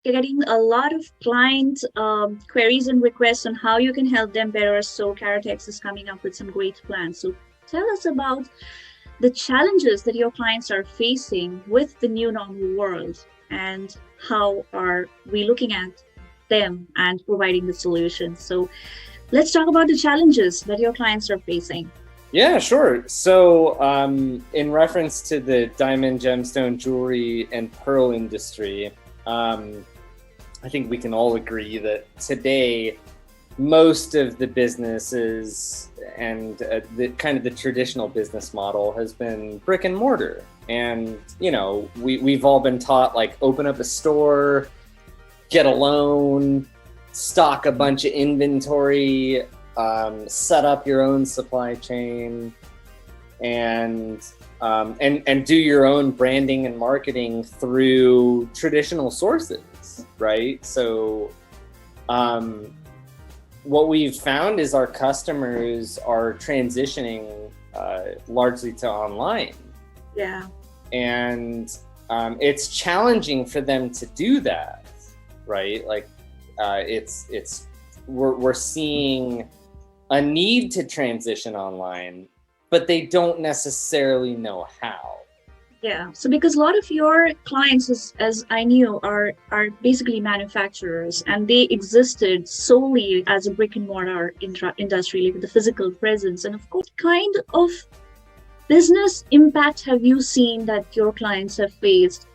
getting a lot of client queries and requests on how you can help them better. So CaratX is coming up with some great plans. So tell us about the challenges that your clients are facing with the new normal world, and how are we looking at them and providing the solutions. So let's talk about the challenges that your clients are facing. Yeah, sure. So in reference to the diamond, gemstone, jewelry, and pearl industry, I think we can all agree that today, most of the businesses and the traditional business model has been brick and mortar. And, we've all been taught, like, open up a store, get a loan, stock a bunch of inventory, set up your own supply chain, and do your own branding and marketing through traditional sources, right? So what we've found is our customers are transitioning largely to online. Yeah. And it's challenging for them to do that, right? Like we're seeing a need to transition online, but they don't necessarily know how. Yeah. So because a lot of your clients, as I knew, are basically manufacturers, and they existed solely as a brick and mortar industry, like with the physical presence. And of course, kind of business impact have you seen that your clients have faced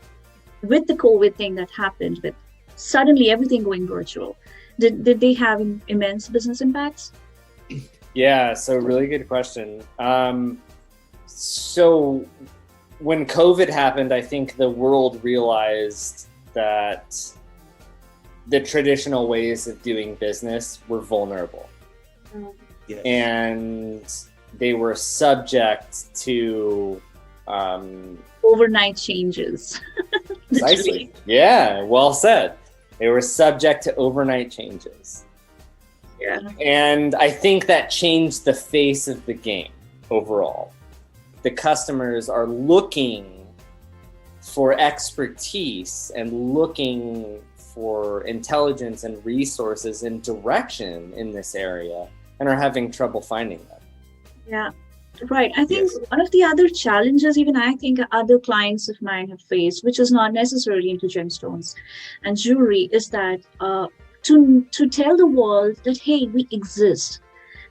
with the COVID thing that happened, with suddenly everything going virtual? Did they have immense business impacts? Yeah, so really good question. So when COVID happened, I think the world realized that the traditional ways of doing business were vulnerable. Yes. And they were subject to overnight changes. Precisely. Yeah, well said. They were subject to overnight changes. Yeah. And I think that changed the face of the game overall. The customers are looking for expertise and looking for intelligence and resources and direction in this area, and are having trouble finding them. Yeah, right. I think Yes. one of the other challenges, even I think other clients of mine have faced, which is not necessarily into gemstones and jewelry, is that to tell the world that, hey, we exist.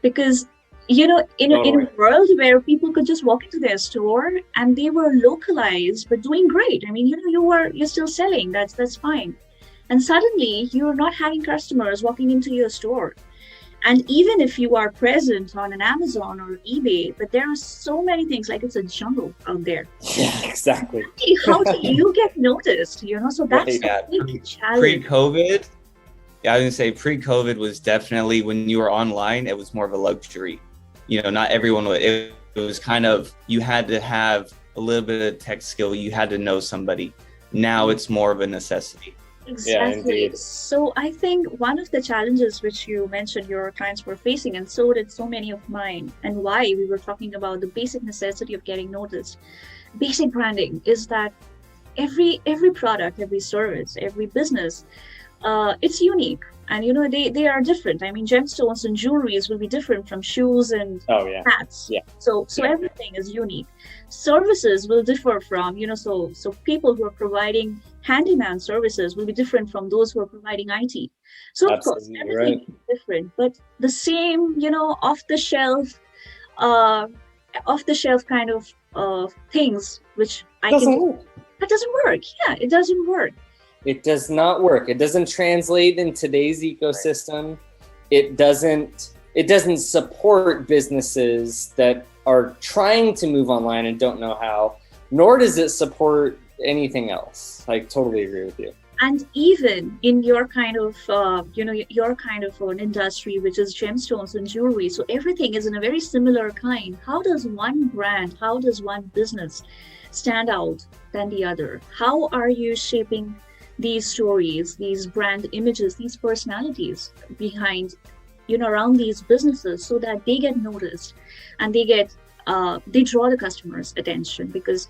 Because in a world where people could just walk into their store and they were localized but doing great. I mean, you're still selling. That's fine. And suddenly you're not having customers walking into your store. And even if you are present on an Amazon or eBay, but there are so many things, like it's a jungle out there. Yeah, exactly. How do you get noticed? So that's Yeah. a big challenge. Pre-COVID, I was gonna say pre-COVID was definitely, when you were online, it was more of a luxury. Not everyone would. It was kind of, you had to have a little bit of tech skill. You had to know somebody. Now it's more of a necessity. Exactly. Yeah, So I think one of the challenges which you mentioned your clients were facing, and so did so many of mine, and why we were talking about the basic necessity of getting noticed, basic branding, is that every product, every service, every business, it's unique. And they are different. I mean, gemstones and jewelries will be different from shoes and hats. Yeah. So everything is unique. Services will differ from, so people who are providing handyman services will be different from those who are providing IT. So of course, Absolutely everything right. is different, but the same, off the shelf kind of things, which I Doesn't can, work. that doesn't work. Yeah, it doesn't work. It does not work. It doesn't translate in today's ecosystem. It doesn't support businesses that are trying to move online and don't know how, nor does it support anything else. I totally agree with you. And even in your kind of, your kind of an industry, which is gemstones and jewelry, so everything is in a very similar kind. How does one brand, how does one business stand out than the other? How are you shaping these stories, these brand images, these personalities behind, around these businesses, so that they get noticed and they draw the customer's attention? Because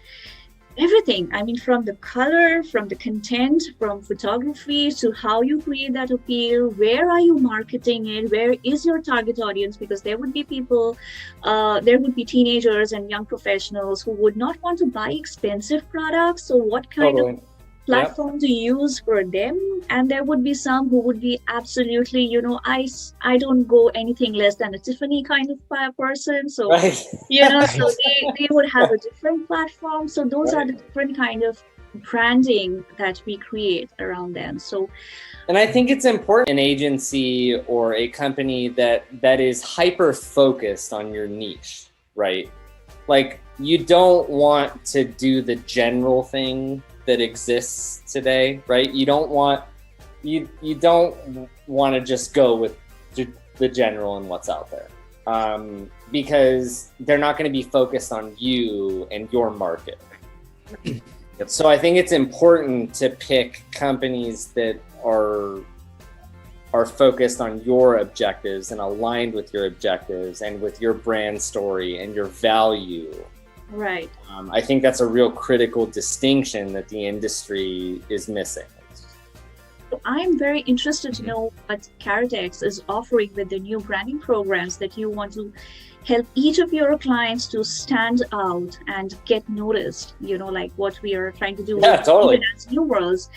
everything. I mean, from the color, from the content, from photography to how you create that appeal, where are you marketing it, where is your target audience? Because there would be people, there would be teenagers and young professionals who would not want to buy expensive products. So what kind of platform to use for them? And there would be some who would be absolutely, I don't go anything less than a Tiffany kind of person. So, Right. so they would have a different platform. So those are the different kind of branding that we create around them. So, and I think it's important an agency or a company that is hyper focused on your niche, right? Like, you don't want to do the general thing that exists today, right? You don't want to just go with the general and what's out there, because they're not going to be focused on you and your market. Yep. So I think it's important to pick companies that are focused on your objectives and aligned with your objectives and with your brand story and your value. Right. I think that's a real critical distinction that the industry is missing. So I'm very interested to know what CaratX is offering with the new branding programs that you want to help each of your clients to stand out and get noticed, like what we are trying to do totally. As Neuworldz.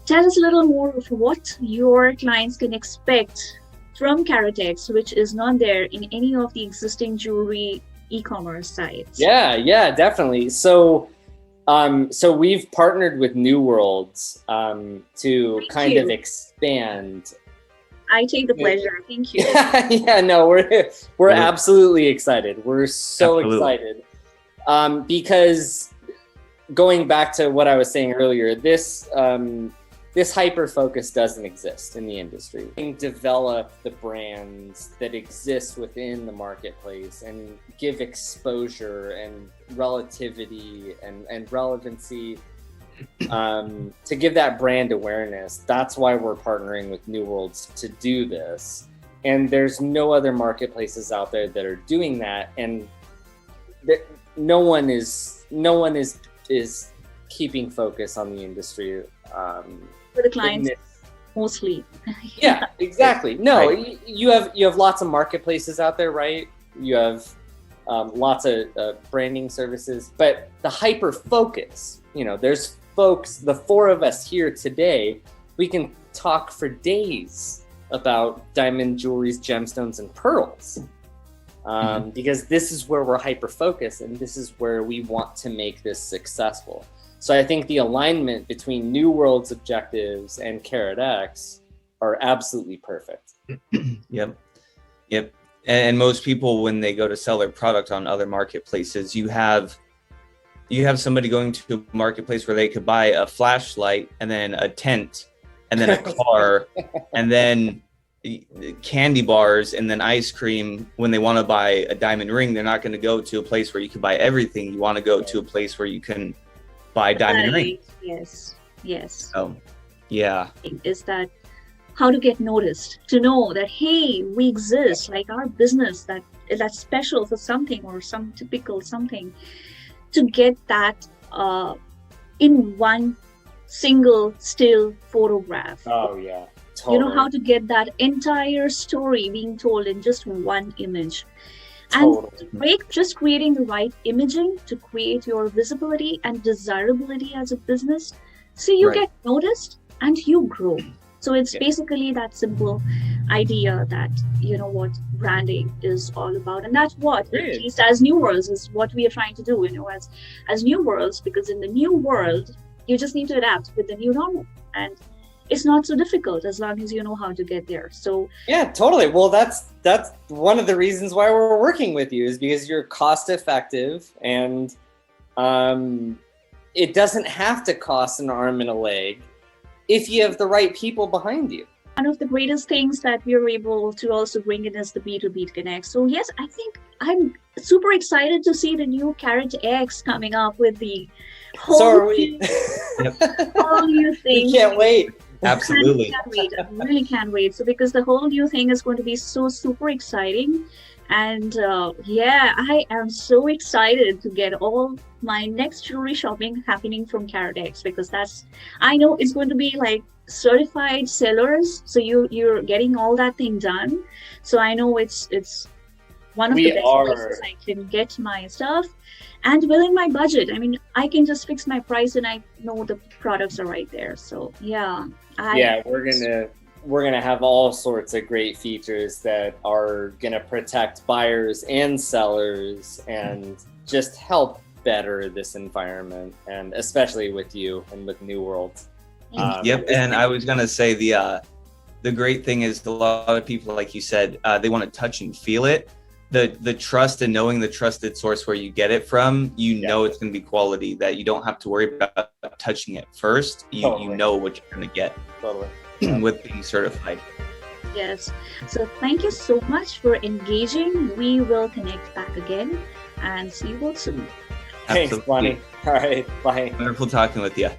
Tell us a little more of what your clients can expect from CaratX, which is not there in any of the existing jewelry e-commerce sites. Yeah, definitely. So we've partnered with Neuworldz to Thank kind you. of expand. I take the pleasure. Thank you. Yeah, no, we're absolutely excited. We're so excited because going back to what I was saying earlier, this hyper focus doesn't exist in the industry. We can develop the brands that exist within the marketplace and give exposure and relativity and relevancy to give that brand awareness. That's why we're partnering with Neuworldz to do this. And there's no other marketplaces out there that are doing that. And no one is keeping focus on the industry. For the clients, mostly. Yeah, exactly. No, right. You have lots of marketplaces out there, right? You have lots of branding services, but the hyper focus, there's folks, the four of us here today, we can talk for days about diamond jewelries, gemstones, and pearls. Because this is where we're hyper focused and this is where we want to make this successful. So I think the alignment between Neuworldz objectives and CaratX are absolutely perfect. Yep. And most people, when they go to sell their product on other marketplaces, you have somebody going to a marketplace where they could buy a flashlight and then a tent and then a car and then candy bars and then ice cream. When they want to buy a diamond ring, they're not going to go to a place where you can buy everything. You want to go to a place where you can buy diamond ring. Yes. Oh, yeah. Is that how to get noticed, to know that, hey, we exist, like our business that's special for something or some typical something, to get that in one single still photograph. Oh yeah, totally. How to get that entire story being told in just one image. Totally. And just creating the right imaging to create your visibility and desirability as a business, so you get noticed and you grow. So it's basically that simple idea that, what branding is all about. And that's what, at least as Neuworldz, is what we are trying to do, as Neuworldz, because in the new world, you just need to adapt with the new normal. And it's not so difficult as long as you know how to get there. So yeah, totally. Well, that's one of the reasons why we're working with you, is because you're cost effective and it doesn't have to cost an arm and a leg if you have the right people behind you. One of the greatest things that we are able to also bring in is the B2B connect. So yes, I think I'm super excited to see the new CaratX coming up with the whole new thing. We can't wait. Absolutely. I really can't wait. So because the whole new thing is going to be so super exciting. And yeah, I am so excited to get all my next jewelry shopping happening from CaratX, because that's, I know it's going to be like certified sellers. So you're getting all that thing done. So I know it's one of the We best are. places I can get my stuff, and within my budget. I mean, I can just fix my price and I know the products are right there. So yeah, Yeah, we're gonna have all sorts of great features that are gonna protect buyers and sellers and just help better this environment, and especially with you and with Neuworldz. Yep, and I was gonna say the great thing is a lot of people, like you said, they want to touch and feel it. The trust and knowing the trusted source where you get it from, you know it's going to be quality, that you don't have to worry about touching it first. You know what you're going to get with being certified. Yes. So thank you so much for engaging. We will connect back again and see you both soon. Thanks, Bonnie. All right, bye. Wonderful talking with you.